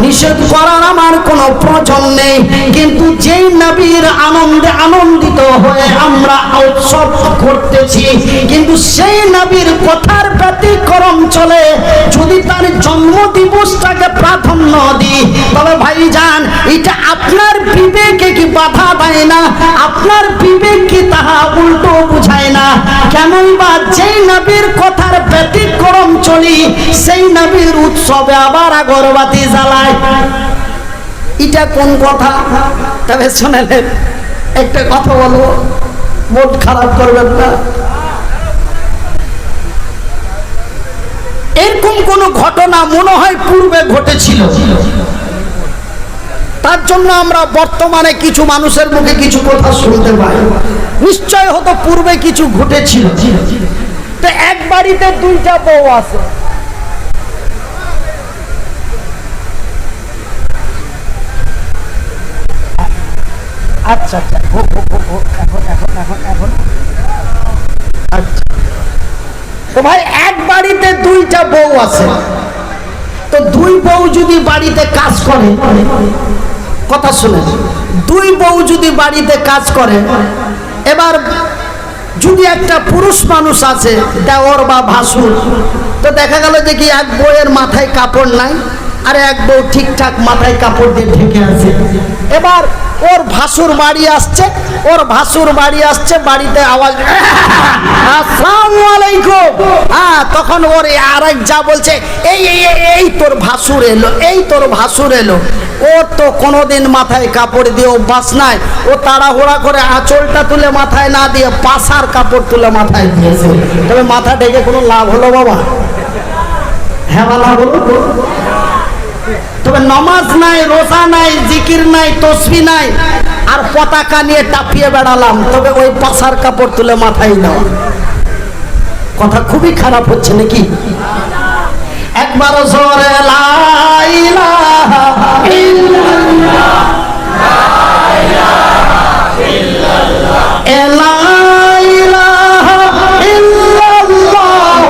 নিষেধ করার আমার কোনো প্রয়োজন নেই, কিন্তু যেই নবীর আনন্দে আনন্দিত হয়ে আমরা উৎসব করতেছি, কিন্তু সেই নবীর কথার ব্যতিক্রম চলে যদি তার জন্মদিবসটাকে প্রাধান্য দিই, তবে ভাইজান এটা আপনার বিবেকে কি বাধা দেয় না? আপনার বিবেক কি তাহা উল্টো বুঝায় না? কেনই বা যেই নবীর কথার ব্যতিক্রম চলি সেই নবীর উৎসবে আবার আগরবাতি জ্বালায়, এটা কোন কথা? তবে শুনেন একটা কথা বলবো, মন খারাপ করবেন না। এরকম কোন ঘটনা মনে হয় পূর্বে ঘটেছিল, তার জন্য আমরা বর্তমানে কিছু মানুষের মুখে কিছু কথা শুনতে পাই। নিশ্চয় হতো পূর্বে কিছু ঘটেছিল। তো এক বাড়িতে দুইটা বউ আছে, আচ্ছা আচ্ছা এখন আচ্ছা, তো ভাই এক বাড়িতে দুইটা বউ আছে, তো দুই বউ যদি বাড়িতে কাজ করে, কথা শুনে, দুই বউ যদি বাড়িতে কাজ করে, এবার যদি একটা পুরুষ মানুষ আছে দেওর বা ভাসুর, তো দেখা গেল যে কি এক বউয়ের মাথায় কাপড় নাই আর এক বউ ঠিকঠাক মাথায় কাপড় দিয়ে ঢেকে আছে। এবার ওর ভাসুর বাড়ি আসছে, ওর ভাসুর বাড়ি আসছে, বাড়িতে আওয়াজ আসসালামু আলাইকুম, হ্যাঁ, তখন ওর আরেক যা বলছে এই এই এই তোর ভাসুর এলো, এই তোর ভাসুর এলো। ওর তো কোনোদিন মাথায় কাপড় দিয়ে অভ্যাস নাই, ও তাড়াহুড়া করে আঁচলটা তুলে মাথায় না দিয়ে পাশার কাপড় তুলে মাথায় দিয়েছে। তবে মাথা ঢেকে কোনো লাভ হলো বাবা? হ্যাঁ বা না বলো? তবে নমাজ নাই, রোজা নাই, জিকির নাই, তসবিহ নাই, আর পতাকা নিয়ে টাপিয়ে বেড়ালাম, তবে ওই পাশার কাপড় তুলে মাথায় নাও। কথা খুবই খারাপ হচ্ছে নাকি? একবার জোরে লা ইলাহা ইল্লাল্লাহ, লা ইলাহা ইল্লাল্লাহ, লা ইলাহা ইল্লাল্লাহ,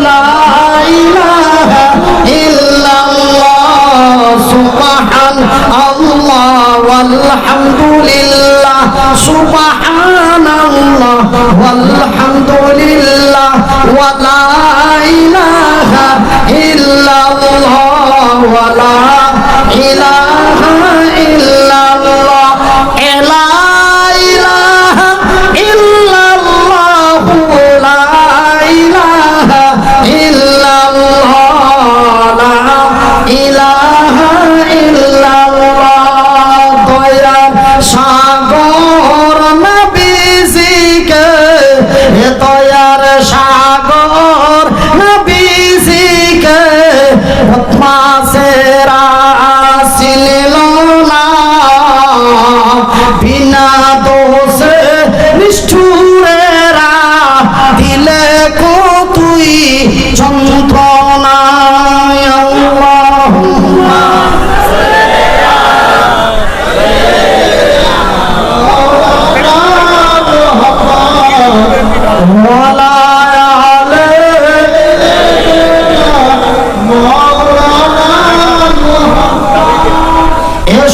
লা ইলাহা ইল্লাল্লাহ, সুবহানাল্লাহ ওয়ালহামদুলিল্লাহ, সুবহানাল্লাহ ওয়ালহামদুলিল্লাহ, ওয়া লা ইলাহা ইল্লাল্লাহ, ওয়া লা ইলাহা ইল্লাল্লাহ, লা ইলাহা ইল্লাল্লাহ, লা ইলাহা ইল্লাল্লাহ, লা ইলাহা ইল্লাল্লাহ। দয়ার সাগর নবীজিকে, দয়ার সাগর নবীজিকে বদমাশেরা চিনিল না, বিনা দোষে নিষ্ঠুরেরা দিলে কো তুই যন্ত্রণা। আল্লাহুম্মা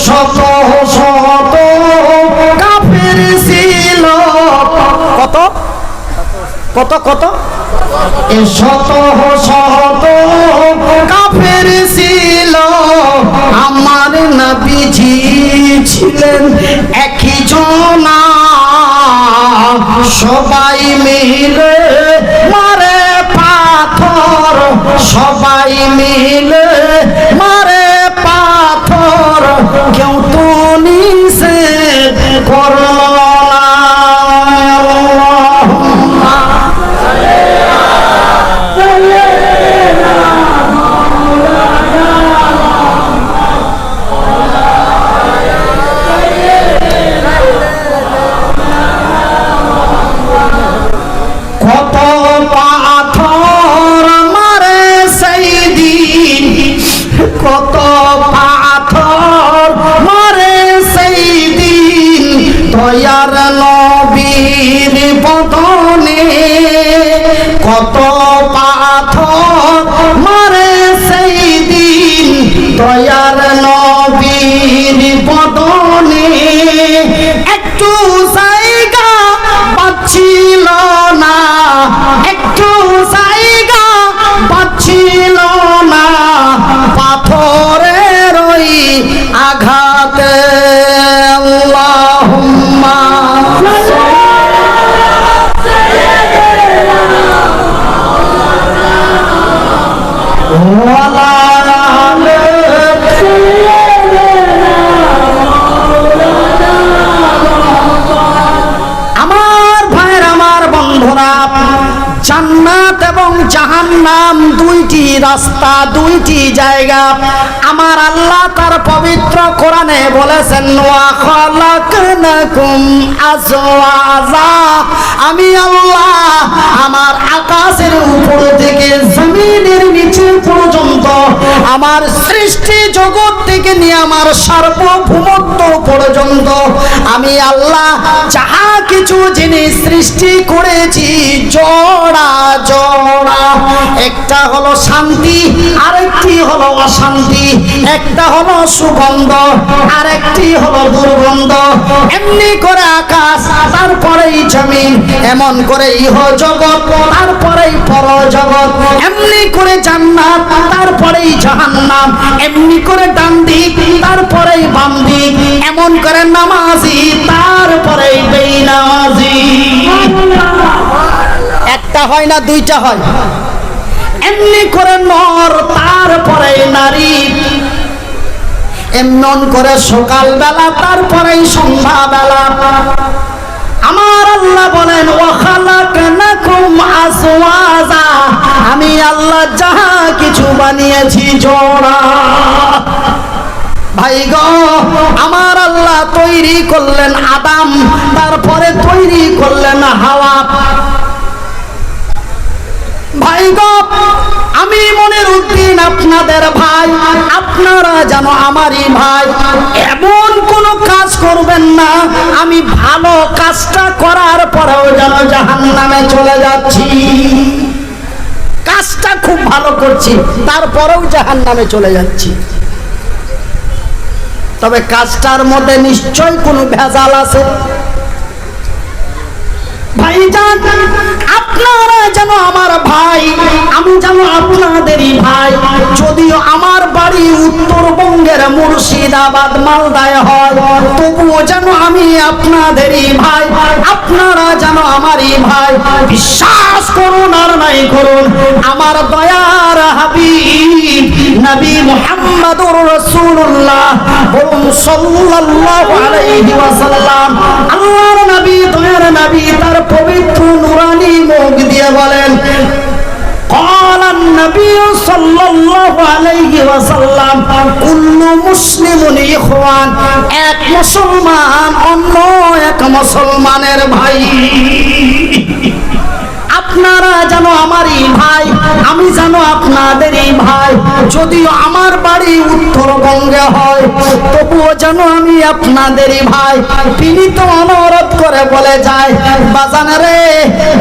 শত শত কাফের ছিল, কত কত কত শত শত কাফের ছিল, আমার নবীজি ছিলেন একই জনা, সবাই মিলে মারে পাথর, সবাই মিলে মারে পাথর, কেউ তো নিষেধ করল না। কত পাথর মারে সেই দিন, দয়ার নবীর বদনে একটু জায়গা পাচ্ছিল না, একটু জায়গা পাচ্ছিল না, পাথরের ওই আঘাতে। আল্লাহুম্মা জান্নাত এবং জাহান্নাম দুইটি রাস্তা, দুইটি জায়গা। আমার আল্লাহ তার পবিত্র কোরআনে বলেছেন ওয়া খালাকনাকুম আজওয়াজা, আমি আল্লাহ আমার আকাশের উপর থেকে জমিনের নিচে পর্যন্ত আমার সৃষ্টি জগৎ থেকে নিয়ে আমার সার্বভৌমত্ব পর্যন্ত আমি আল্লাহ যাহা কিছু জিনিস সৃষ্টি করেছি জোড়া জোড়া, একটা হলো শান্তি আরেকটি হলো অশান্তি, একটা হলো সুগন্ধ আরেকটি হলো দুর্গন্ধ। এমনি করে আকাশ, তারপরেই জমিন, এমন করে ইহ জগৎ, তারপরেই পর জগৎ, এমনি করে জান্নাত, তারপরেই জাহান্নাম, এমনি করে ডান দিক, তারপরেই বাম দিক, এমন করে নামাজি, তারপরেই বেনামাজি। একটা হয় না, দুইটা হয়। এমনি করে নর, তারপরে নারী, এমন করে সকাল বেলা, তারপরেই সন্ধ্যা বেলা। আমার আল্লাহ বলেন ওয়া খালাকনাকুম আজওয়াজা, আমি আল্লাহ যাহা কিছু বানিয়েছি জোড়া। ভাই গো, আমার আল্লাহ তৈরি করলেন আদম, তারপরে তৈরি করলেন হাওয়া। ভাই গো, আমি মনির উদ্দিন আপনাদের ভাই, আপনারা যেন আমারই ভাই। এমন কোন কাজ করবেন না আমি ভালো কাজটা করার পরেও যেন জাহান্নামে চলে যাচ্ছি। কাজটা খুব ভালো করছি, তারপরেও জাহান্নামে চলে যাচ্ছি। তবে কাজটার মধ্যে নিশ্চয় কোনো ভেজাল আছে। ভাইজান, আপনারা যেন আমার ভাই, আমি যেন আপনাদেরই ভাই। যদিও আমার বাড়ি উত্তরবঙ্গের মুর্শিদাবাদ মালদায় হয়, তবুও যেন আমি আপনাদেরই ভাই, আপনারা যেন আমারই ভাই। বিশ্বাস করুন আর নাই করুন, আমার দয়ার হাবিব নবী মুহাম্মদুর রাসূলুল্লাহ সাল্লাল্লাহু আলাইহি ওয়াসাল্লাম, আল্লাহর নবী, দয়ার নবী, তার পবিত্র নুরানি মুখ দিয়ে বলেন قال النبي صلى الله عليه وسلم كل مسلم إخوان, এক মুসলমান অন্য এক মুসলমানের ভাই। আপনারা যেন আমারই ভাই, আমি যেন আপনাদেরই ভাই। যদিও আমার বাড়ি উত্তরবঙ্গে হয়, তবুও যেন আমি আপনাদেরই ভাই। তিনি তো অনুরোধ করে বলে যায়, বাজান রে,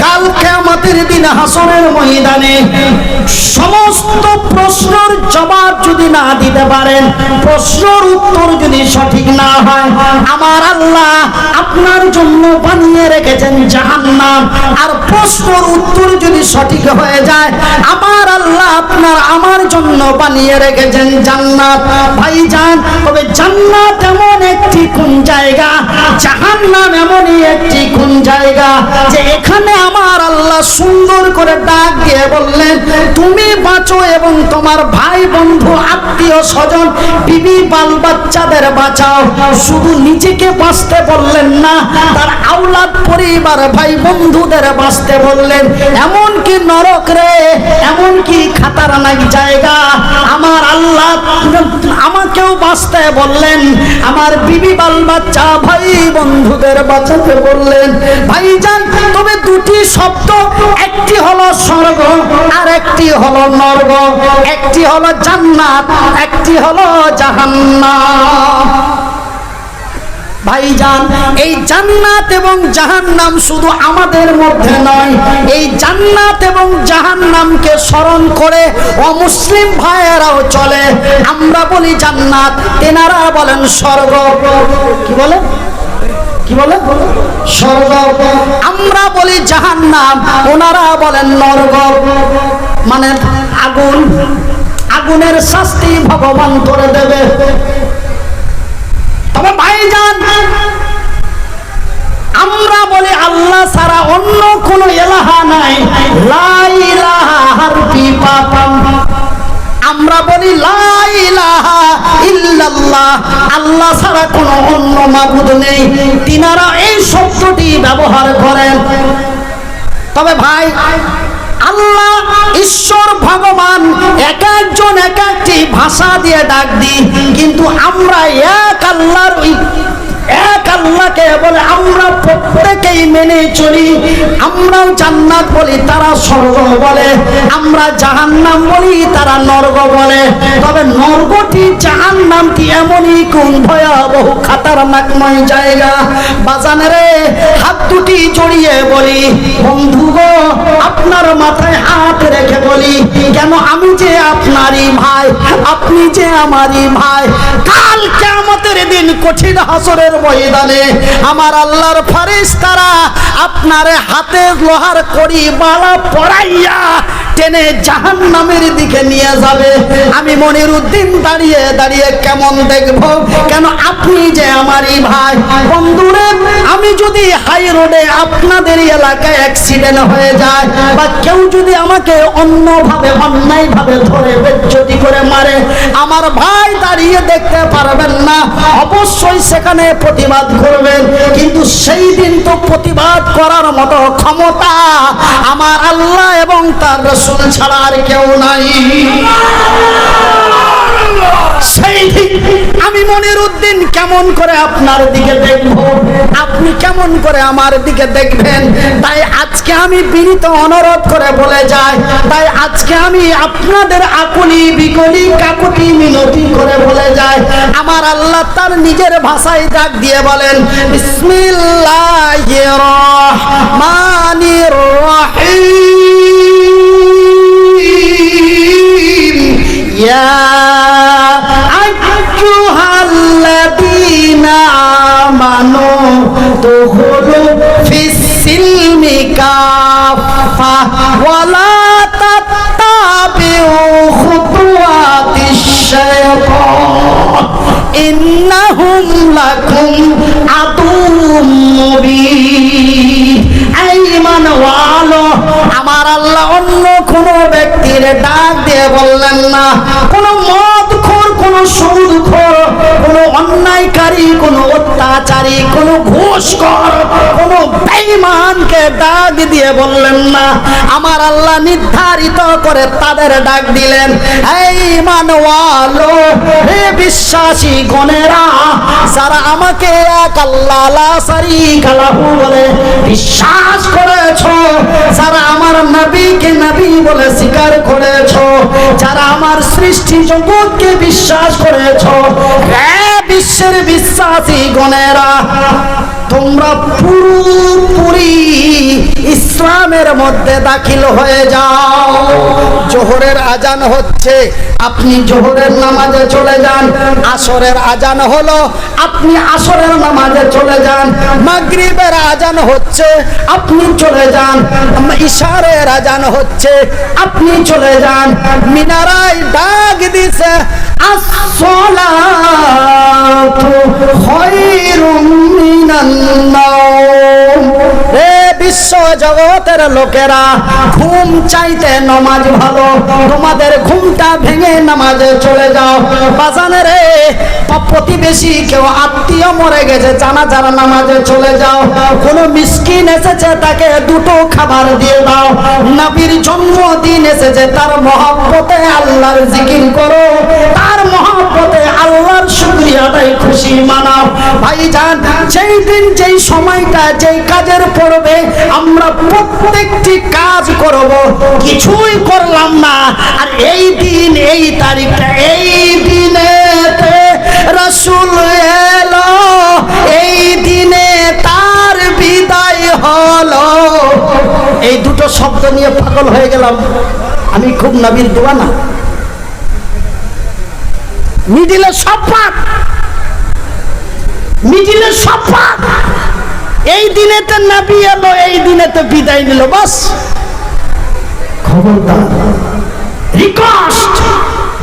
কাল কিয়ামতের দিন হাসরের ময়দানে সমস্ত প্রশ্নের জবাব যদি না দিতে পারেন, প্রশ্নের উত্তর যদি সঠিক না হয়, আমার আল্লাহ আপনার জন্য বানিয়ে রেখেছেন জাহান্নাম। আর প্রশ্নের উত্তর যদি সঠিক হয়ে যায়, আমার আল্লাহ আপনার আমার জন্য বানিয়ে রেখেছেন জান্নাত। ভাইজান, তবে জান্নাত এমন একটি কোন জায়গা, জাহান্নাম এমনই একটি কোন জায়গা, যে এখানে আমার আল্লাহ সুন্দর করে ডাক দিয়ে বললেন, তুমি বাঁচো এবং তোমার ভাই বন্ধু আত্মীয় স্বজন বিবি বাল বাচ্চাদের বাঁচাও। শুধু নিজেকে বাঁচতে বললেন না, তার আওলাদ পরিবার ভাই বন্ধুদের বাঁচতে বললেন। এমন কি নরক রে, এমন কি খাতারনাক জায়গা, আমার আল্লাহ আমাকেও বাঁচতে বললেন, আমার বিবি বাল বাচ্চা ভাই বন্ধুদের বাঁচাতে বললেন। ভাইজান, তবে দুটি শব্দ, একটি হলো স্বর্গ আর একটি হলো নরক, একটি হলো জান্নাত, একটি হলো জাহান্নাম। ভাইজান, এই জান্নাত এবং জাহান্নাম শুধু আমাদের মধ্যে নয়, এই জান্নাত এবং জাহান্নামকে স্মরণ করে অমুসলিম ভাইয়েরাও চলে। আমরা বলি জান্নাত, তেনারা বলেন স্বর্গ। কি বলে? কি বলে? স্বর্গ। আমরা বলি জাহান্নাম, ওনারা বলেন নরক, মানে আগুন। আগুনের শাস্তি ভগবান করে দেবে। তবে ভাইজান, আমরা বলি আল্লাহ ছাড়া অন্য কোন ইলাহা নাই, লা ইলাহা হারফি পাপাম। আমরা বলি লা ইলাহা ইল্লাল্লাহ, আল্লাহ ছাড়া কোনো অন্য মাবুদ নেই। তিনারা এই শব্দটি ব্যবহার করেন। তবে ভাই, আল্লাহ ঈশ্বর ভগবান এক একজন এক একটি ভাষা দিয়ে ডাক দিই, কিন্তু আমরা এক আল্লাহর এক আল্লাহকে বলে আমরা প্রত্যেকেই মেনে চলি। আমরাও জান্নাত বলি, তারা স্বর্গ বলে। আমরা জাহান্নাম বলি, তারা নরক বলে। তবে নরকটি জাহান্নামটি এমনই কোন ভয়াবহ খাতারনাকময় জায়গা। বাজানে রে, হাত দুটি জড়িয়ে বলি, বন্ধু গো, আপনার মাথায় হাত রেখে বলি, কেন আমি যে আপনারই ভাই, আপনি যে আমারই ভাই। কাল কিয়ামতের দিন কঠিন হাসরের ময়দানে আমার আল্লাহর ফেরেশতারা আপনার হাতে লোহার কড়ি বালা পড়াইয়া টেনে জাহান্নামের দিকে নিয়ে যাবে। আমি মনিরউদ্দিন দাঁড়িয়ে দাঁড়িয়ে কেমন দেখব, কেন আপনি যে আমারই ভাই। বন্ধুরে, আমি যদি হাই রোডে আপনাদের এলাকায় অ্যাক্সিডেন্ট হয়ে যায়, বা কেউ যদি আমাকে অন্যভাবে অন্যায়ভাবে ধরে বেজ্জতি করে মারে, আমার ভাই দাঁড়িয়ে দেখতে পারবেন না, অবশ্যই সেখানে প্রতিবাদ করবেন। কিন্তু সেই দিন তো প্রতিবাদ করার মতো ক্ষমতা আমার আল্লাহ এবং তার রাসূল ছাড়া আর কেউ নাই। সেই দিন আমি মনিরউদ্দিন কেমন করে আপনার দিকে দেখব, আপনি কেমন করে আমার দিকে দেখবেন। তাই আজকে আমি বিনীত অনুরোধ করে বলে যাই, তাই আজকে আমি আপনাদের আকুলি বিকলি কাকুতি মিনতি করে বলে যাই, আমার আল্লাহ তার নিজের ভাষায় ডাক দিয়ে বলেন, বিসমিল্লাহির রহমানির রহিম, ইয়া আইয়ুহাল্লাযীনা আমানু দুখুলু ফিস-সিলমি কাফা ওয়া লা তাত্তাবিউ খুতুওয়াতিশ শাইতান ইন্নাহুম লাকুম আদুউম মুবিন। এই ঈমানওয়ালো, আমার আল্লাহ অন্য কোন ব্যক্তির ডাক দিয়ে বললেন না, কোন মদখোর, কোন সুদখোর, কোন অন্যায়কারী, কোন অত্যাচারী, কোন ঘুষখোর, কোন বেঈমানকে ডাক দিয়ে বললেন না। আমার আল্লাহ নির্ধারিত করে তাদের ডাক দিলেন, এই ঈমানওয়ালো, হে বিশ্বাসী গণেরা, যারা আমাকে এক আল্লাহ লা শারীকা লাহু বলে বিশ্বাস করেছো, যারা আমার নবীকে নবী বলে স্বীকার করেছো, যারা আমার সৃষ্টি জগৎকে বিশ্বাস করেছো, হে বিশ্বের বিশ্বাসী গণেরা, তোমরা পুরোপুরি ইসলামের মধ্যে দাখিল হয়ে যাও। জোহরের আজান হচ্ছে, আপনি জোহরের নামাজে চলে যান। আসরের আজান হলো, আপনি আসরের নামাজে চলে যান। মাগরিবের আজান হচ্ছে, আপনি চলে যান। ইশারের আজান হচ্ছে, আপনি চলে যান। মিনারায় ডাক দিছে, আসসালাতু খায়রুম মিনান নাওম। হে বিশ্ব জগতের লোকেরা, ঘুম চাইতে নামাজ ভালো, তোমাদের ঘুমটা ভেঙে নামাজে চলে যাও। বাজানে রে, প্রতিবেশী কেউ আত্মীয় মরে গেছে, জানাজার নামাজে চলে যাও। কোন মিসকিন এসেছে, তাকে দুটো খাবার দিয়ে দাও। নবীর জন্মদিন এসেছে, তার মহব্বতে আল্লাহর জিকির করো, তার মহব্বতে আল্লাহর শুকরিয়া আদায়, খুশি মানাও। ভাইজান, যেই দিন যেই সময়টা যেই কাজের পড়বে, আমরা প্রত্যেকটি কাজ করব, কিছুই করলাম না। আর এই দিন, এই তারিখটা, এই দিনেতে রাসূল এলো, এই শব্দ নিয়ে পাগল হয়ে গেলাম, আমি খুব নবীর দিওয়ানা। মিডিলে সব পাক, মিডিলে সব পাক। এই দিনেতে নবী এলো, এই দিনেতে বিদায় নিল, বাস। খবরদার, রিকোয়েস্ট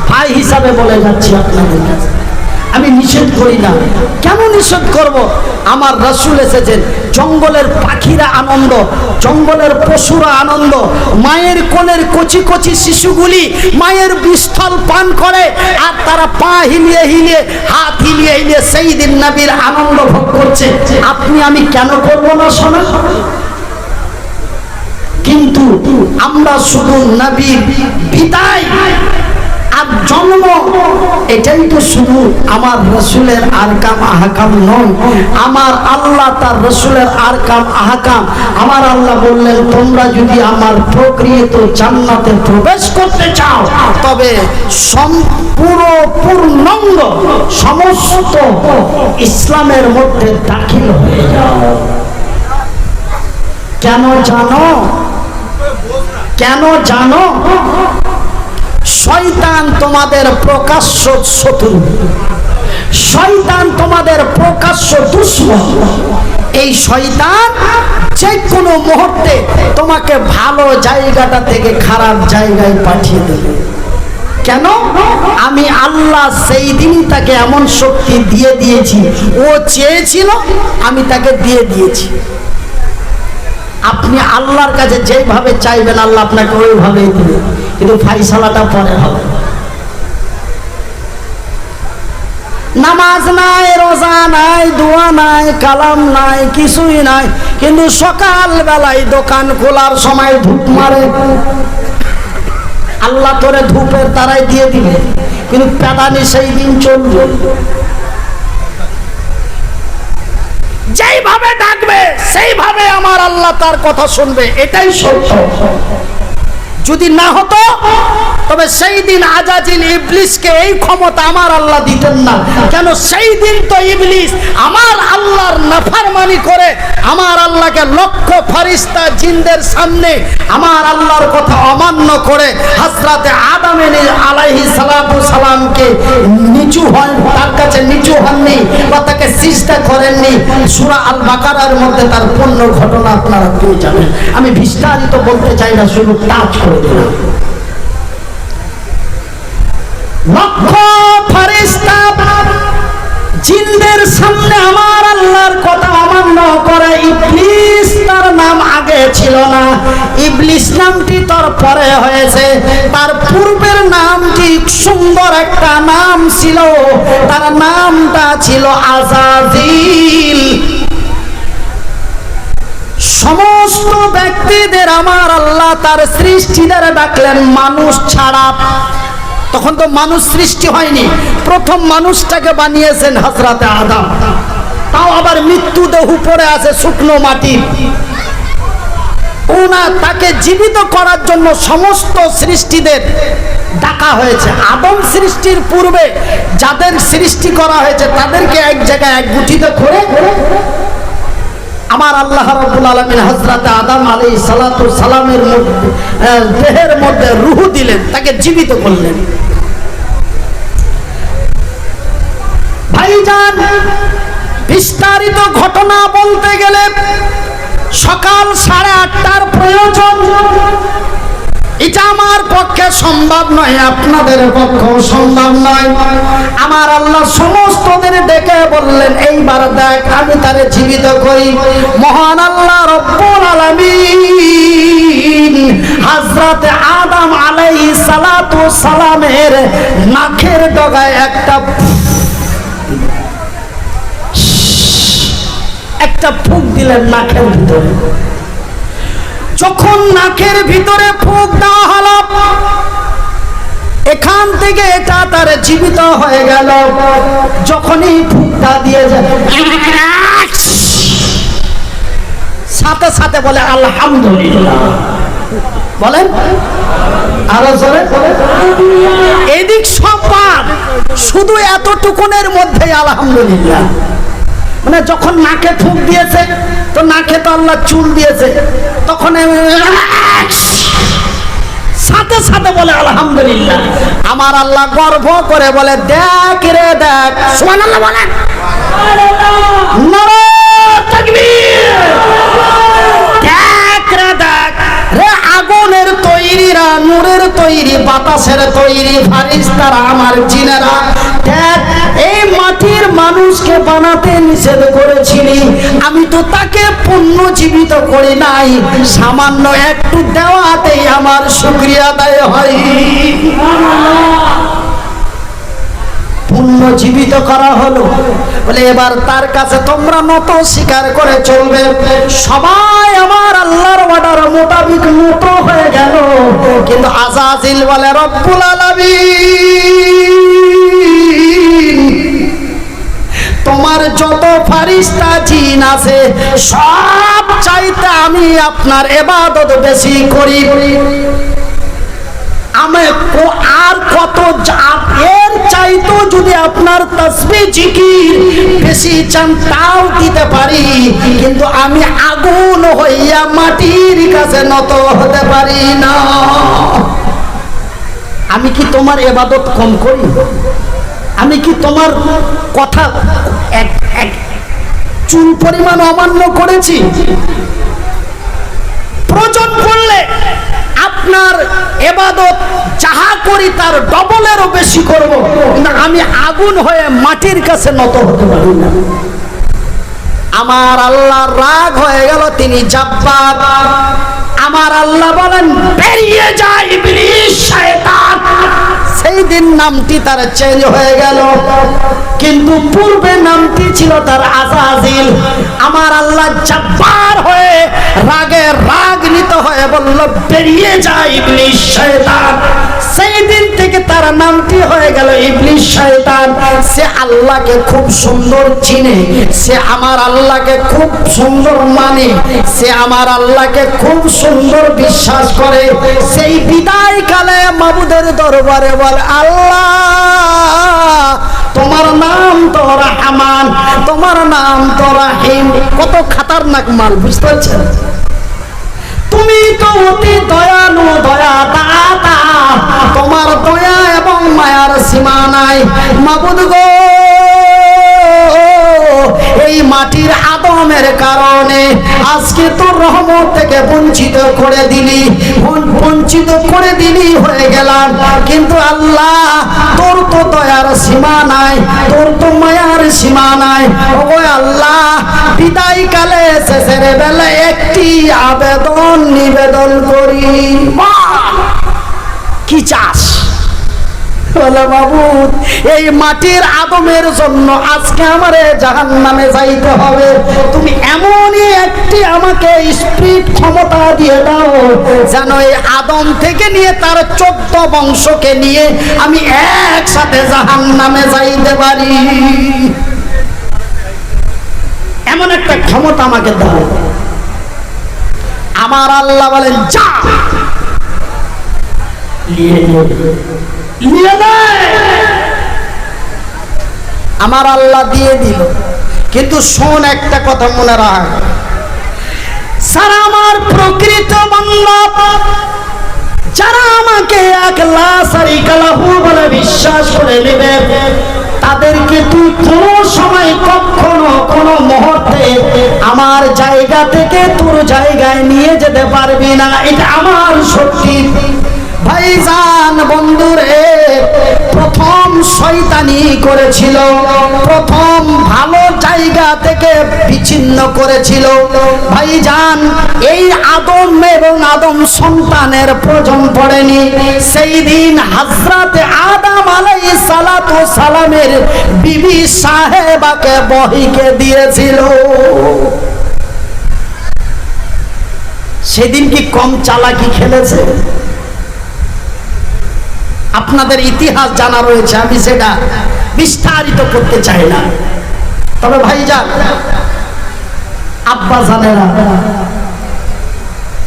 ভাই হিসাবে বলে যাচ্ছি আপনাদের কাছে, আমি নিষেধ করি না। কেন নিষেধ করব? আমার রাসূল এসেছেন, জঙ্গলের পাখিরা আনন্দ, জঙ্গলের পশুরা আনন্দ, মায়ের কোলের কচি কচি শিশুগুলি মায়ের বিস্থল পান করে, আর তারা পা হিলিয়ে হিলিয়ে, হাত হিলিয়ে হিলিয়ে সেই দিন নবীর আনন্দ ভোগ করছে। আপনি আমি কেন করব না শোনা? কিন্তু আমরা শুধু নবীর বিদায় আর জন্ম, এটাই তো শুধু আমার রাসূলের আরকাম আহকাম নয়। আমার আল্লাহ তার রাসূলের আরকাম আহকাম, আমার আল্লাহ বললেন তোমরা যদি আমার প্রকৃত জান্নাতে প্রবেশ করতে চাও তবে পূর্ণাঙ্গ সমস্ত ইসলামের মধ্যে দাখিল হয়ে যাও। কেন জানো? কেন জানো? শয়তান তোমাদের প্রকাশ্য শত্রু, শয়তান তোমাদের প্রকাশ্য দুশমন। এই শয়তান যে কোনো মুহূর্তে তোমাকে ভালো জায়গাটা থেকে খারাপ জায়গায় পাঠিয়ে দেবে। কেন? আমি আল্লাহ সেই দিনই তাকে এমন শক্তি দিয়ে দিয়েছি, ও চেয়েছিল আমি তাকে দিয়ে দিয়েছি। আপনি আল্লাহর কাছে যেভাবে চাইবেন আল্লাহ আপনাকে ওইভাবেই দিবে, কিন্তু ফাইসালাটা পরে হবে। নামাজ নাই, রোজা নাই, দোয়া নাই, কালাম নাই, কিছুই নাই, কিন্তু সকাল বেলায় দোকান খোলার সময় ধূপ মারে। আল্লাহ তোরে ধূপের দ্বারাই দিয়ে দিবে, কিন্তু পেদানি সেই দিন চলবে। যেইভাবে ডাকবে সেইভাবে আমার আল্লাহ তার কথা শুনবে, এটাই সত্য। যদি না হতো তবে সেই দিন আজাজিল ইবলিসকে এই ক্ষমতা আমার আল্লাহ দিতেন না। কেন? সেই দিন তো ইবলিস আমার আল্লাহর নাফরমানি করে আমার আল্লাহকে লক্ষ ফেরেশতা জিনদের সামনে আমার আল্লাহর কথা অমান্য করে হযরতে আদম আলাইহিস সালাতু সালামকে নিচু হয়, তার কাছে নিচু হননি বা তাকে সিজদা করেননি। সূরা আল বাকারার মধ্যে তার পূর্ণ ঘটনা আপনারা পেয়ে যাবেন। আমি বিস্তারিত বলতে চাই না, শুধু টাচ করে দিলাম। লক্ষ ফেরেশতা জিনদের সামনে আমার আল্লাহর কথা অমান্য করে। ইবলিস তার নাম আগে ছিল না, ইবলিস নামটি তার পরে হয়েছে। তার পূর্বের নামটি সুন্দর একটা নাম ছিল, তার নামটা ছিল আজাজিল। সমস্ত ব্যক্তিদের আমার আল্লাহ তার সৃষ্টিদের ডাকলেন মানুষ ছাড়া। তখন তো মানুষ সৃষ্টি হয়নি, প্রথম মানুষটাকে বানিয়েছেন হযরতে আদম, তাও আবার মৃত্যু দেহ পড়ে আছে শুকনো মাটি। তাকে জীবিত করার জন্য সমস্ত সৃষ্টিদের ডাকা হয়েছে। আদম সৃষ্টির পূর্বে যাদের সৃষ্টি করা হয়েছে তাদেরকে এক জায়গায় একগুঠিত করে আমার আল্লাহ রাব্বুল আলামিন হযরতে আদম আলাইহিস সালাতু সালামের দেহের মধ্যে রূহ দিলেন, তাকে জীবিত করলেন। ভাইজান, বিস্তারিত ঘটনা বলতে গেলে সকাল 8:30টার প্রয়োজন। এটা আমার পক্ষে সম্ভব নয়, আপনাদের পক্ষেও সম্ভব নয়। আমার আল্লাহ সমস্তদের ডেকে বললেন এইবার দেখ আমি তারে জীবিত করি। মহান আল্লাহ রব্বুল আলামিন হযরতে আদম আলাইহিস সালাতু সালামের নাকের ডগায় একটা ফুঁক দিলেন নাকের ভিতরে। যখন নাকের ভিতরে ফুঁক দেওয়া হলো, এখান থেকে এটা তার জীবিত হয়ে গেল। যখনই ফুঁকটা দিয়ে যায় সাথে সাথে বলে আলহামদুলিল্লাহ। বলেন আরো জোরে। এদিক সব পাপ, শুধু এতটুকুনের মধ্যে আলহামদুলিল্লাহ। মানে যখন নাকে ফুঁক দিয়েছে, তো নাকে তো আল্লাহ চুল দিয়েছে, তখন সাথে সাথে বলে আলহামদুলিল্লাহ। আমার আল্লাহ গর্ব করে বলে দেখ রে দেখ, সুবহানাল্লাহ বলেন, নারায়ে তাকবীর, দেখ রে দেখ রে, আগুনের তৈরিরা, নূরের তৈরি, বাতাসের তৈরি ফারিস্তারা, আমার জিনেরা, দেখ এই মাটির মানুষকে বানাতে নিষেধ করেছিলি, আমি তো তাকে পুণ্যজীবিত করি নাই, সামান্য একটু দেওয়াতেই আমার শুকরিয়া আদায় হয়। পুণ্যজীবিত করা হলো বলে এবার তার কাছে তোমরা নত স্বীকার করে চলবে। সবাই আমার আল্লাহর অর্ডার মোতাবেক নত হয়ে গেল, কিন্তু আযাজিল বলে রব্বুল আলামিন তোমার যত ফারিস্তা জিন আছে সব চাইতে আমি আপনার ইবাদত বেশি করি, আমি আর কত এর চাইতো যদি আপনার তাসবিহ জিকির বেশি চান তাও দিতে পারি, কিন্তু আমি আগুন হইয়া মাটির কাছে নত হতে পারি না। আমি কি তোমার ইবাদত কম করি? আমি কি তোমার কথা এক চুল পরিমাণ অমান্য করেছি? প্রয়োজন পড়লে আপনার ইবাদত যাহা করি তার ডবলেরও বেশি করব, কিন্তু আমি আগুন হয়ে মাটির কাছে নত হতে পারি না। আমার আল্লাহ রাগ হয়ে গেল, তিনি জাব্বার। আমার আল্লাহ বলেন বেরিয়ে যা ইবলিস শয়তান। সেই দিন নামটি তার চেঞ্জ হয়ে গেল, কিন্তু পূর্বে নামটি ছিল তার আযাজিল। আমার আল্লাহ জাব্বার হয়ে রাগে রাগান্বিত হয়ে বলল বেরিয়ে যা ইবলিস শয়তান। সেই দিন থেকে তার নামটি হয়ে গেল ইবলিস শয়তান। সে আল্লাহকে খুব সুন্দর চিনে, সে আমার আল্লাহকে খুব সুন্দর মানে, সে আমার আল্লাহকে খুব সুন্দর বিশ্বাস করে। সেই বিদায় কালে মাবুদের দরবারে বলে আল্লাহ তোমার নাম তো রহমান, তোমার নাম তো রহিম। কত খাতারনাক মাল, বুঝতে পারছেন? তুমি তো অতি দয়ালু, দয়া দাতা, তোমার দয়া এবং মায়ার সীমা নাই। মাবুদ গো, এই মাটির আদমের কারণে আজকে তোর রহমত থেকে বঞ্চিত করে দিলি হয়ে গেলাম, কিন্তু আল্লাহ তোর তো দয়ার সীমা নাই, তোর তো মায়ার সীমা নাই। ওগো আল্লাহ, বিদায় কালে শেষের বেলা একটি আবেদন নিবেদন করি, কি চাস? বলে মাবুদ, এই মাটির আদমের জন্য আজকে আমারে জাহান্নামে যাইতে হবে, তুমি এমনই একটি আমাকে স্পিরিট ক্ষমতা দিয়ে দাও যেন এই আদম থেকে নিয়ে তার 14 বংশকে নিয়ে আমি একসাথে জাহান্নামে যাইতে পারি। এমন একটা ক্ষমতা আমাকে দাও। আমার আল্লাহ বলেন যা, আমার আল্লাহ দিয়ে দিল। কিন্তু শোন একটা কথা মনে রাখ, সারা আমার প্রকৃত বান্দা যারা আমাকে একলা শারীকা লাহু বলে বিশ্বাস করে নেবে, তাদেরকে তুই কোনো সময় কখনো কোনো মুহূর্তে আমার জায়গা থেকে তোর জায়গায় নিয়ে যেতে পারবি না, এটা আমার সত্যি। ভাইজান বন্ধুরে, প্রথম শয়তানি করেছিল, প্রথম ভালো জায়গা থেকে বিচ্ছিন্ন করেছিল। ভাইজান, এই আদম এবং আদম সন্তানের প্রয়োজন পড়েনি। সেই দিন হযরত আদম আলাইহিস সালাতু সালামের বিবি সাহেবাকে বহিকে দিয়েছিল। সেদিন কি কম চালাকি খেলেছে? আপনাদের ইতিহাস জানা রয়েছে, আমি সেটা বিস্তারিত করতে চাই না। তবে ভাইজান, আব্বা জানেরা,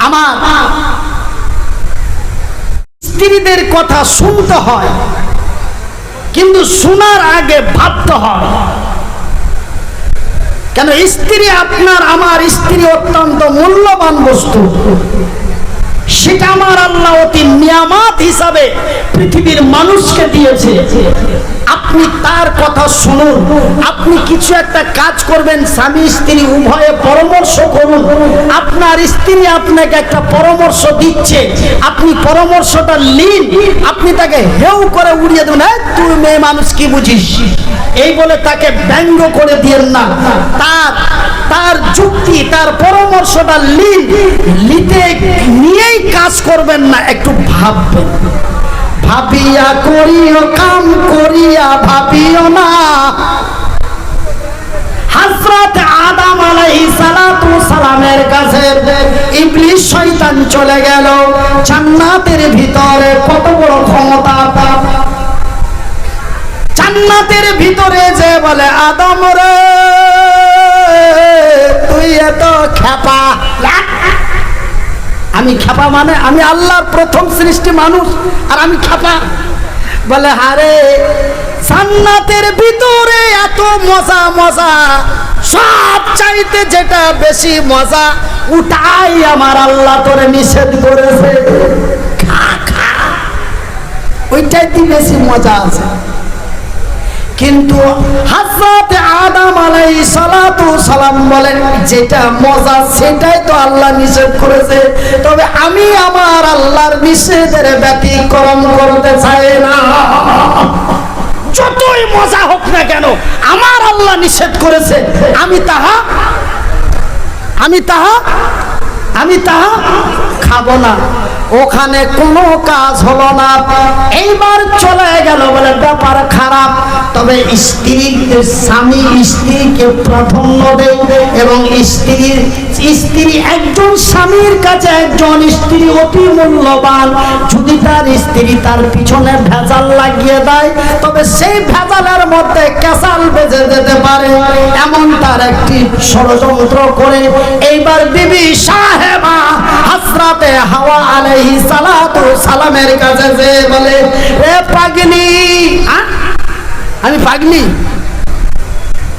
আমার স্ত্রীদের কথা শুনতে হয়, কিন্তু শোনার আগে ভাবতে হয়। কেন স্ত্রী আপনার আমার স্ত্রী অত্যন্ত মূল্যবান বস্তু, সেটা আমার আল্লাহ অতি নিয়ামত হিসাবে পৃথিবীর মানুষকে দিয়েছে। আপনি তার কথা শুনুন। আপনি কিছু একটা কাজ করবেন, স্বামী স্ত্রী উভয়ে পরামর্শ করুন। আপনার স্ত্রী আপনাকে একটা পরামর্শ দিচ্ছে, আপনি পরামর্শটা নিন। আপনি তাকে হেউ করে উড়িয়ে দেবেন, তুই মেয়ে মানুষ কি বুঝিস, এই বলে তাকে ব্যঙ্গ করে দিয়েন না। তার যুক্তি, তার পরামর্শটা নিয়েই কাজ করবেন না, একটু ভাববেন। ভাবিয়া করিও কাম করিয়া ভাবিও না। হযরত আদম আলাইহিস সালাতু সালামের কাছে ইবলিস শয়তান চলে গেল। জান্নাতের ভিতরে কত বড় ক্ষমতা! জান্নাতের ভিতরে যে বলে, আদম রে তুই এত খেপা। আমি খেপা মানে আমি আল্লাহর প্রথম সৃষ্টি মানুষ আর আমি খেপা? বলে আরে জান্নাতের ভিতরে এত মজা মজা, সব চাইতে যেটা বেশি মজা ওটাই আমার আল্লাহ তোরে নিষেধ করেছে। খা খা, ওইটাই বেশি মজা আছে। কিন্তু হযরত আদম আলাইহিস সালাতু সালাম বলেন, যেটা মজা সেটাই তো আল্লাহ নিষেধ করেছে, তবে আমি আমার আল্লাহর নিষেধের ব্যতিক্রম করতে চাই না। যতই মজা হোক না কেন, আমার আল্লাহ নিষেধ করেছে, আমি তাহা খাবো না। ওখানে কোনো কাজ হলো না। এইবার চলে গেল, বলে ব্যাপার খারাপ। তবে স্বামী স্ত্রীকে প্রাধান্য দেয় এবং স্ত্রী একজন স্বামীর কাছে একজন স্ত্রী অতি মূল্যবান। যদি তার স্ত্রী তার পিছনে ভেজাল লাগিয়ে দেয়, তবে সেই ভেজালের মধ্যে কেসাল বেজে যেতে পারে, এমন তার একটি ষড়যন্ত্র করে এইবার বিবি সাহেবা হযরতে হাওয়া আলাইহিস সালাতু সালামের কাছে যে বলে, এ পাগলি, আমি পাগলি?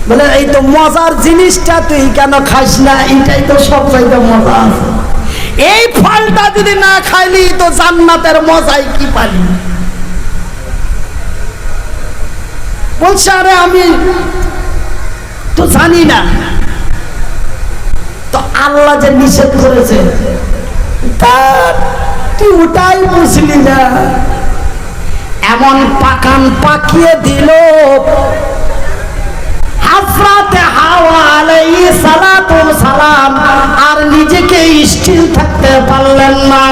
বলে এই তো মজার জিনিসটা তুই কেন খাস না? এটাই তো সবচাইতে মজা আছে। এই ফলটা যদি না খাইলি তো জান্নাতের মজাই কি পালি? বলছে আরে আমি তো জানি না। তো আল্লাহ যে নিষেধ করেছে তুই ওটাই বুঝলি না। এমন পাকান পাকিয়ে দিল হযরতে হাওয়া আলাইহিস সালাতু সালাম আর নিজেকে স্থির থাকতে পারলেন না।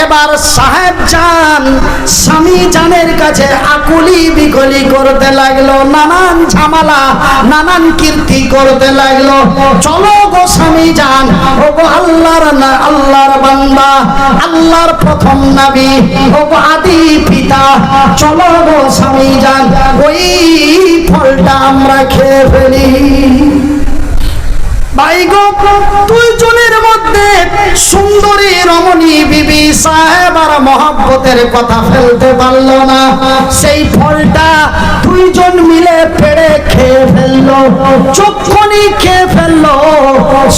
এবার সাহেব জান স্বামী জানের কাছে আকুলি বিকলি করতে লাগলো, নানান ঝামেলা নানান কীর্তি করতে লাগলো। চলো গো স্বামী জান, ও গো আল্লাহর বান্দা, আল্লাহর প্রথম নবী, ও গো আদি পিতা, চলো গো স্বামী জান, ওই ফলটা আমরা খেয়ে ফেলি। ভাই গো, দুইজনের মধ্যে সুন্দরী রমণী বিবি সাহেবার মহব্বতের কথা ফেলতে পারলো না। সেই ফলটা দুইজন মিলে পেড়ে খেয়ে ফেললো। যখনই খেয়ে ফেললো,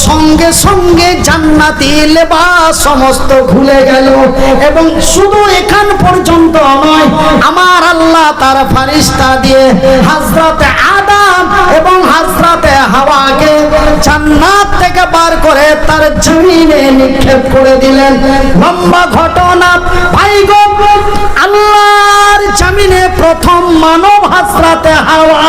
সঙ্গে সঙ্গে জান্নাতি লেবাস সমস্ত খুলে গেল। এবং শুধু এখান পর্যন্ত নয়, আমার আল্লাহ তার ফেরেশতা দিয়ে হযরতে আদম এবং হযরতে হাওয়াকে জান্নাত থেকে বার করে তার জমিনে নিক্ষেপ করে দিলেন। লম্বা ঘটনা ভাই গো, আল্লাহর জমিনে প্রথম মানব হযরতে হাওয়া,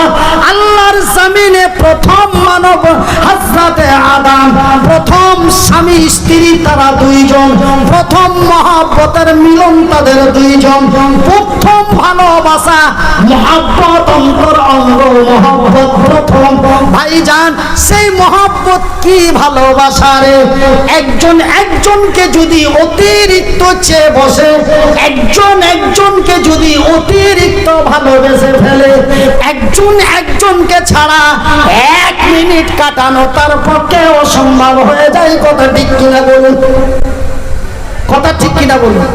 আল্লাহর জমিনে প্রথম মানব হযরতে আদম। প্রথম স্বামী স্ত্রী তারা দুইজন, প্রথম মহব্বতের মিলন তাদের দুইজন, প্রথম ভালোবাসা মহব্বত, অন্তর অঙ্গ মহব্বত প্রথম। ভাইজান, সেই মহব্বত কি ভালোবাসা রে! একজন একজনকে যদি অতিরিক্ত চেয়ে বসে, একজন একজনকে যদি অতিরিক্ত ভালোবেসে ফেলে, একজন একজনকে ছাড়া 1 মিনিট কাটানো তার পক্ষে অসম্ভব হয়ে যায়। কথা ঠিক কিনা বলুন? কথা ঠিক কিনা বলুন?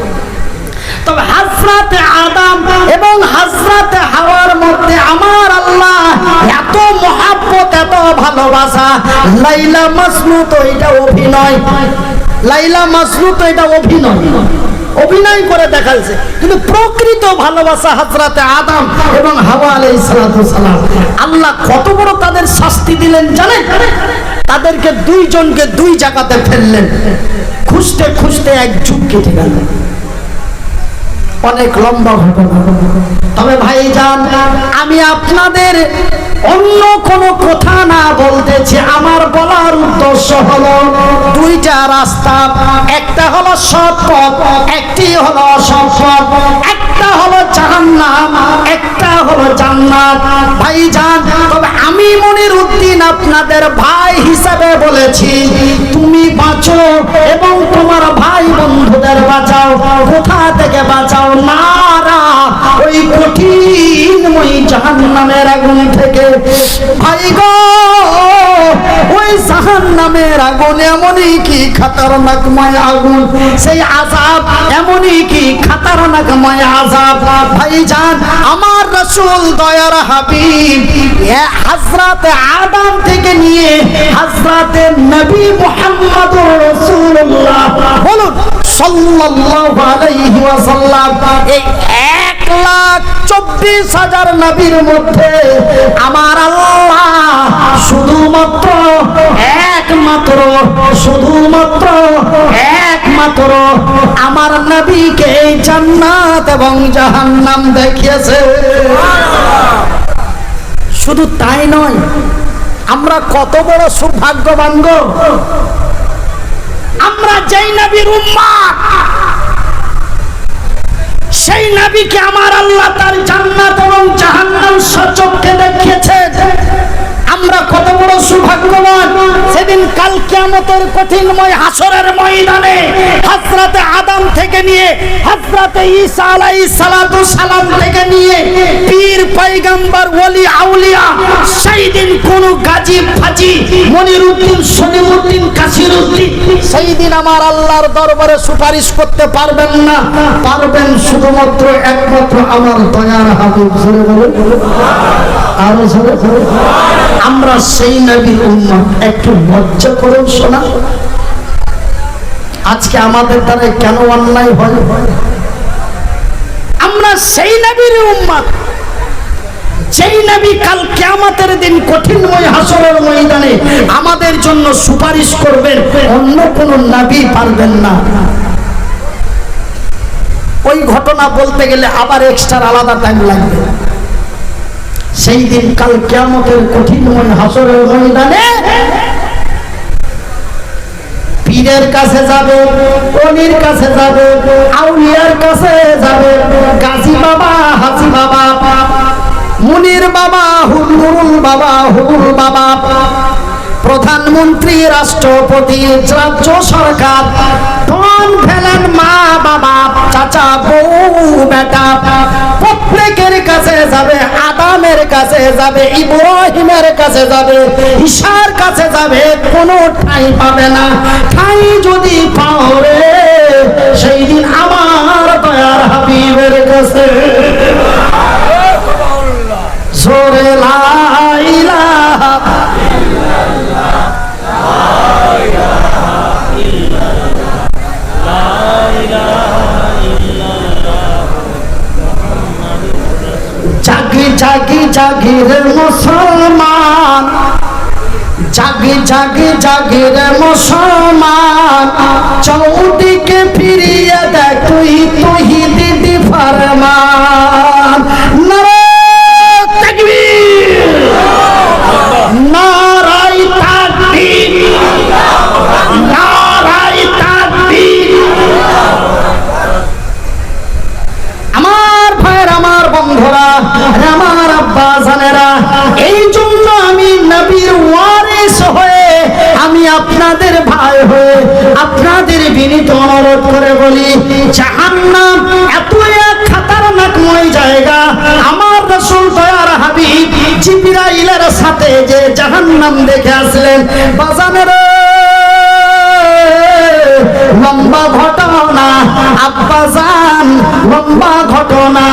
তবে হযরতে আদম এবং হযরতে হাওয়ার মধ্যে আমার আল্লাহ এত মহব্বত, এত ভালোবাসা। লাইলা মজনু তো এটা অভিনয়, লাইলা মজনু তো এটা অভিনয়, অভিনয় করে দেখাচ্ছে। কিন্তু প্রকৃত ভালোবাসা হযরতে আদম এবং হাওয়া আলাইহিস সালাম। আল্লাহ কত বড় তাদের শাস্তি দিলেন জানেন? তাদেরকে দুইজনকে দুই জায়গাতে ফেললেন, খুঁজতে খুঁজতে এক যুগ কেটে গেল। অনেক লম্বা ঘটনা। তবে ভাইজান, আমি আপনাদের অন্য কোনো কথা না বলতেছি, আমার বলার উদ্দেশ্য হলো দুইটা রাস্তা, একটা হলো সৎ পথ, একটি হলো অসৎ পথ, একটা হলো জাহান্নাম, একটা হলো জান্নাত। ভাইজান, তবে আমি মনিরউদ্দিন আপনাদের ভাই হিসাবে বলেছি, তুমি বাঁচো এবং তোমার ভাই বন্ধুদের বাঁচাও। কোথা থেকে বাঁচাও? নারা ওই কঠিনময় জাহান্নামের আগুন থেকে। ভাই গো, ওই জাহান্নামের আগুন এমনই কি খতরনাকময় আগুন, সেই আযাব এমনই কি খতরনাকময় আযাব। ভাইজান, আমার রাসূল দয়ার হাবিব হযরতে আদম থেকে নিয়ে হযরতে নবী মুহাম্মদুর রাসূলুল্লাহ বলুন সাল্লাল্লাহু আলাইহি ওয়াসাল্লাম, এই 1,24,000 নবীর মধ্যে আমার আল্লাহ শুধুমাত্র একমাত্র আমার নবীকে জান্নাত এবং জাহান্নাম দেখিয়েছে। শুধু তাই নয়, আমরা কত বড় সৌভাগ্যবান গো, আমরা যেই নবীর উম্মত, সেই নবীকে আমার আল্লাহ তার জান্নাত এবং জাহান্নাম সচক্ষে দেখিয়েছেন। আমরা কত বড় সৌভাগ্যবান। সেদিন কাল কিয়ামতের কঠিনময় হাসরের ময়দানে হযরতে আদম থেকে নিয়ে হযরতে ঈসা আলাইহিস সালাতু সালাম থেকে নিয়ে পীর পয়গম্বর ওলি আউলিয়া, সেই দিন কোন গাজী ফাজি মনিরউদ্দিন সলিমউদ্দিন কাসিরউদ্দিন সেই দিন আমার আল্লাহর দরবারে সুপারিশ করতে পারবেন না, পারবেন শুধুমাত্র একমাত্র আমার দয়ার হাবিব। জোরে বলুন, আরো জোরে বলুন। আমরা সেই নবীর উম্মত, একটু লজ্জা করুন শোনা। আজকে আমাদের দ্বারা কেন অন্যায় হয়? আমরা সেই নবীর উম্মত, যেই নবী কাল কিয়ামতের দিন কঠিনময় হাসরের ময়দানে আমাদের জন্য সুপারিশ করবেন, অন্য কোন নবী পারবেন না। ওই ঘটনা বলতে গেলে আবার এক্সট্রা আলাদা টাইম লাগবে। সেই দিন কাল কিয়ামতের কঠিনময় হাসরের ময়দানে পীরের কাছে যাবে, ওলির কাছে যাবে, আউলিয়ার কাছে যাবে, গাজী বাবা, হাজী বাবা, মুনির বাবা, হুজুরুল বাবা, হুজুর বাবা, প্রধানমন্ত্রী, রাষ্ট্রপতি, রাজ্য সরকার, ধন ফেলেন, মা বাবা, চাচা, বউ, বেটা, প্রত্যেকের কাছে যাবে। আদমের কাছে যাবে, ইব্রাহিমের কাছে যাবে, ঈসার কাছে যাবে, কোনো ঠাঁই পাবে না। ঠাঁই যদি পাও রে, সেই দিন আমার দয়ার হাবিবের কাছে। জোরে লা ইলাহা জাগি জাগি জাগি রে মুসলমান, জাগি জাগি জাগি রে মুসলমান, চৌদিকে ফিরিয়ে দেখ তুই তৌহিদি ফরমান। নারে তাকবীর, নারায়ে তাকবীর, নারায়ে তাকবীর। আমার ভাইয়ের, আমার বন্ধুরা, আমার আব্বা জানেরা, এই জন্য আমি নবীর ওয়ারিস হয়ে, আমি আপনাদের ভাই হয়ে আপনাদের বিনীত অনুরোধ করে বলি, জাহান্নাম এত এক খতরনাকময় জায়গা। আমার রাসূল দয়ার হাবিব জিবরাইলের সাথে যে জাহান্নাম দেখে আসলেন, বাজানের লম্বা ঘটনা, আব্বা জান লম্বা ঘটনা,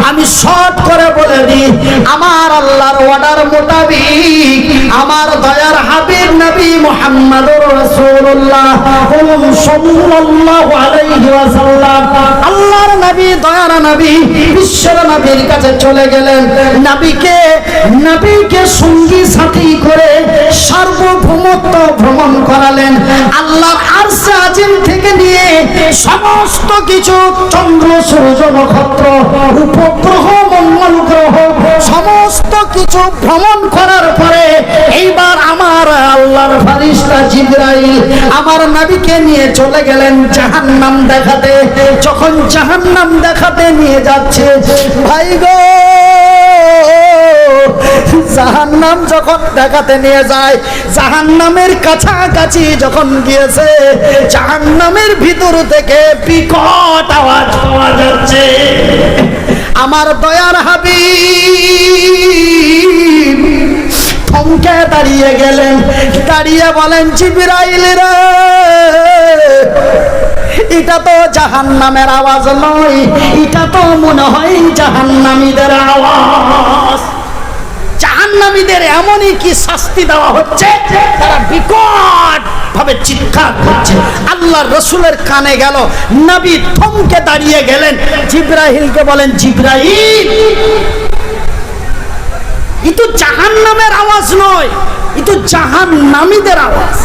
আমি শর্ট করে বলে দিই। আমার আল্লাহর অর্ডার মোতাবেক আমার দয়ার হাবিব নবী মুহাম্মদুর রাসূলুল্লাহ সাল্লাল্লাহু আলাইহি ওয়াসাল্লাম আল্লাহর নবী, দয়ার নবী, বিশ্বর নবীর কাছে চলে গেলেন। নবীকে সঙ্গী সাথী করে সার্বভৌমত্ব ভ্রমণ করালেন। আল্লাহর আরশে আজিম থেকে নিয়ে সমস্ত কিছু, চন্দ্র সূর্য নক্ষত্র উপগ্রহ মঙ্গল গ্রহ সমস্ত কিছু ভ্রমণ করার পরে এইবার আমার আল্লাহর ফেরেশতা জিবরাইল আমার নবীকে নিয়ে চলে গেলেন জাহান্নাম দেখাতে। যখন জাহান্নাম দেখাতে নিয়ে যাচ্ছে, ভাই গো, জাহান্নাম যখন দেখাতে নিয়ে যায়, জাহান্নামের কাছাকাছি যখন গিয়েছে, জাহান্নামের ভিতর থেকে বিকট আওয়াজ পাওয়া যাচ্ছে। আমার দয়ার হাবিব থমকে দাঁড়িয়ে গেলেন, দাঁড়িয়ে বলেন, জিবরাইল রে, এটা তো জাহান্নামের আওয়াজ নয়, এটা তো মনে হয় জাহান্নামীদের আওয়াজ। জাহান্নামীদের এমনই কি শাস্তি দেওয়া হচ্ছে, তারা বিকট ভাবে চিৎকার করছে। আল্লাহর রাসূলের কানে গেল, নবী থমকে দাঁড়িয়ে গেলেন, জিবরাইলকে বলেন, জিবরাইল, এ তো জাহান্নামের আওয়াজ নয়, এ তো জাহান্নামীদের আওয়াজ।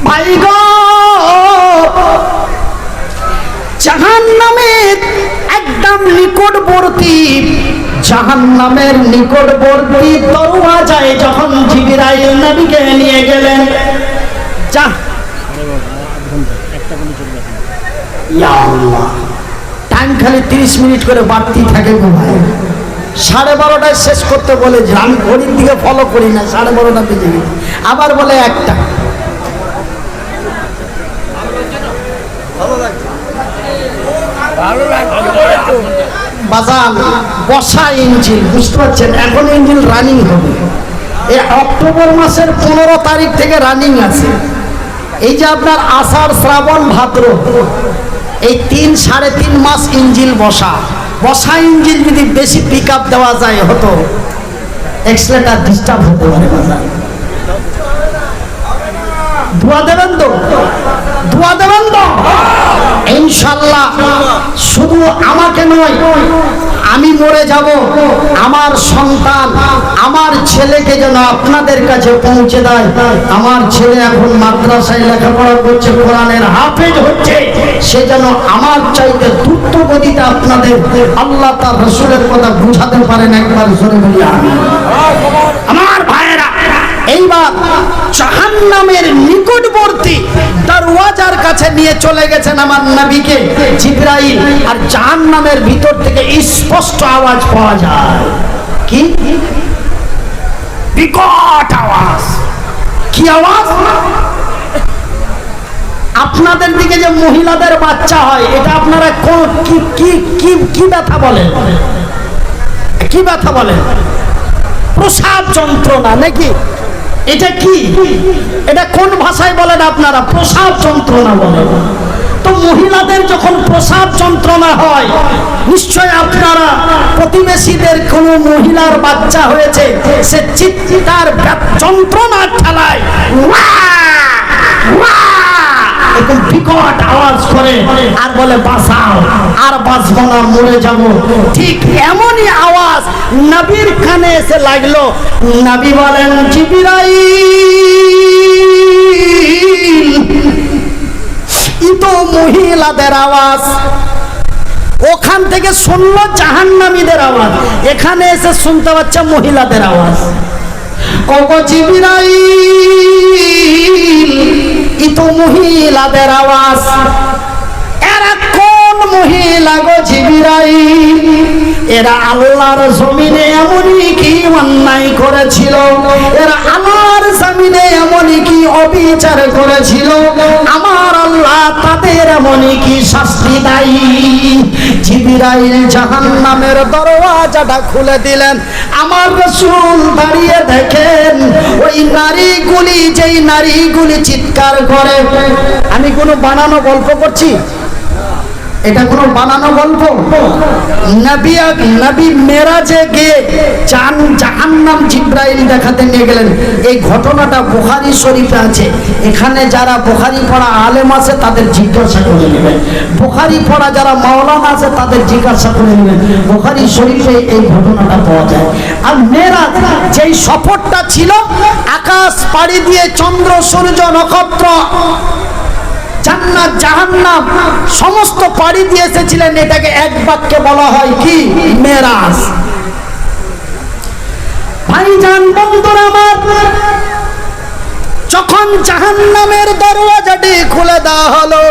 ভাই গো, জাহান্নামের একদম নিকটবর্তী, জাহান্নামের নিকটবর্তী দরওয়াজায় যখন জিবরাইল নবীকে নিয়ে গেলেন, টাইম খালি 30 মিনিট করে বাড়তি থাকে গো ভাই। 12:30টায় শেষ করতে বলে, আমি ঘড়ির দিকে ফলো করি না, 12:30টা বেজে গেছে, আবার বলে 1টা। বাজান বসা ইঞ্জিন, বুঝতে পারছেন, এখন ইঞ্জিন রানিং হবে। এই অক্টোবর মাসের 15 তারিখ থেকে রানিং আছে। এই যে আপনার আষাঢ়, শ্রাবণ, ভাদ্র, এই 3-3.5 মাস ইঞ্জিন বসা। বসা ইঞ্জিন যদি বেশি পিক আপ দেওয়া যায়, হতো এক্সেলেটার ডিস্টার্ব হতে পারে। দোয়া দেবেন তো, দোয়া দেবেন তো ইনশাআল্লাহ। শুধু আমাকে নয়, আমি মরে যাব, আমার সন্তান, আমার ছেলেকে যেন আপনাদের কাছে পৌঁছে দেয়। আমার ছেলে এখন মাদ্রাসায় লেখাপড়া করছে, কোরআনের হাফেজ হচ্ছে, সে যেন আমার চাইতে দ্রুত গতিতে আপনাদের আল্লাহ তার রাসূলের কথা বুঝাতে পারেন। একবার জোরে বলি আমিন। আমার ভাইয়েরা, এইবার জাহান্নামের নিকটবর্তী দরওয়াজার কাছে নিয়ে চলে গেছেন আমার নবীকে জিবরাইল, আর জাহান্নামের ভিতর থেকে স্পষ্ট আওয়াজ পাওয়া যায়। কি বিকট আওয়াজ! কি আওয়াজ? আপনাদের দিকে যে মহিলাদের বাচ্চা হয়, এটা আপনারা কি কি কি কি ব্যথা বলেন? কি ব্যথা বলেন? প্রসাব যন্ত্রণা নাকি? এটা কি? এটা কোন ভাষায় বলেন আপনারা? প্রসাব যন্ত্রণা বলেন। তো মহিলাদের যখন প্রসাব যন্ত্রণা হয়, নিশ্চয় আপনারা প্রতিবেশীদের কোন মহিলার বাচ্চা হয়েছে, সে চিৎকার যন্ত্রণার ঠেলায় এরকম বিকট আওয়াজ করে আর বলে, বাঁচাও, আর বাঁচবো না, মরে যাব। ঠিক এমনই আওয়াজ নবীর কানে এসে লাগলো। নবী বলেন, জিবরাইল, ই তো মহিলাদের আওয়াজ। ওখান থেকে শুনলো জাহান্নামীদের আওয়াজ, এখানে এসে শুনতে পাচ্ছে মহিলাদের আওয়াজ। ওগো জিবরাইল, ই তো মহিলাদের আওয়াজ। এরা কোন মহিলা গো জিবরাইল? এরা আল্লাহর জমিনে এমনই কি অন্যায় করেছিল, এরা আল্লাহর জমিনে এমনই কি অবিচার করেছিল, আমার আল্লাহ তাদের এমনই কি শাস্তি দেয়। জিবরাইল জাহান্নামের দরওয়াজাটা খুলে দিলেন। আমার রাসূল দাঁড়িয়ে দেখেন, ওই নারীগুলি, যেই নারীগুলি চিৎকার করে। আমি কোনো বানানো গল্প করছি? এটা কোনো বানানো গল্প? নবী মেরাজে গিয়ে জাহান্নাম জিব্রাইল দেখাতে নিয়ে গেলেন। এই ঘটনাটা বুখারী শরীফে আছে। এখানে যারা বুখারী পড়া আলেম আছে তাদের জিজ্ঞাসা করে নেবেন, বুখারী পড়া যারা মাওলানা আছে তাদের জিজ্ঞাসা করে নেবেন। বুখারী শরীফে এই ঘটনাটা পাওয়া যায়। আর মেরাজ যেই সফরটা ছিল, আকাশ পাড়ি দিয়ে চন্দ্র সূর্য নক্ষত্র জান্নাত জাহান্নাম সমস্ত পাড়ি দিয়ে এসেছিলেন। এটাকে এক বাক্যে বলা হয় কি? মেরাজ। ভাইজান বন্ধুরা আমার, যখন জাহান্নামের দরওয়াজাটি খুলে দেওয়া হলো,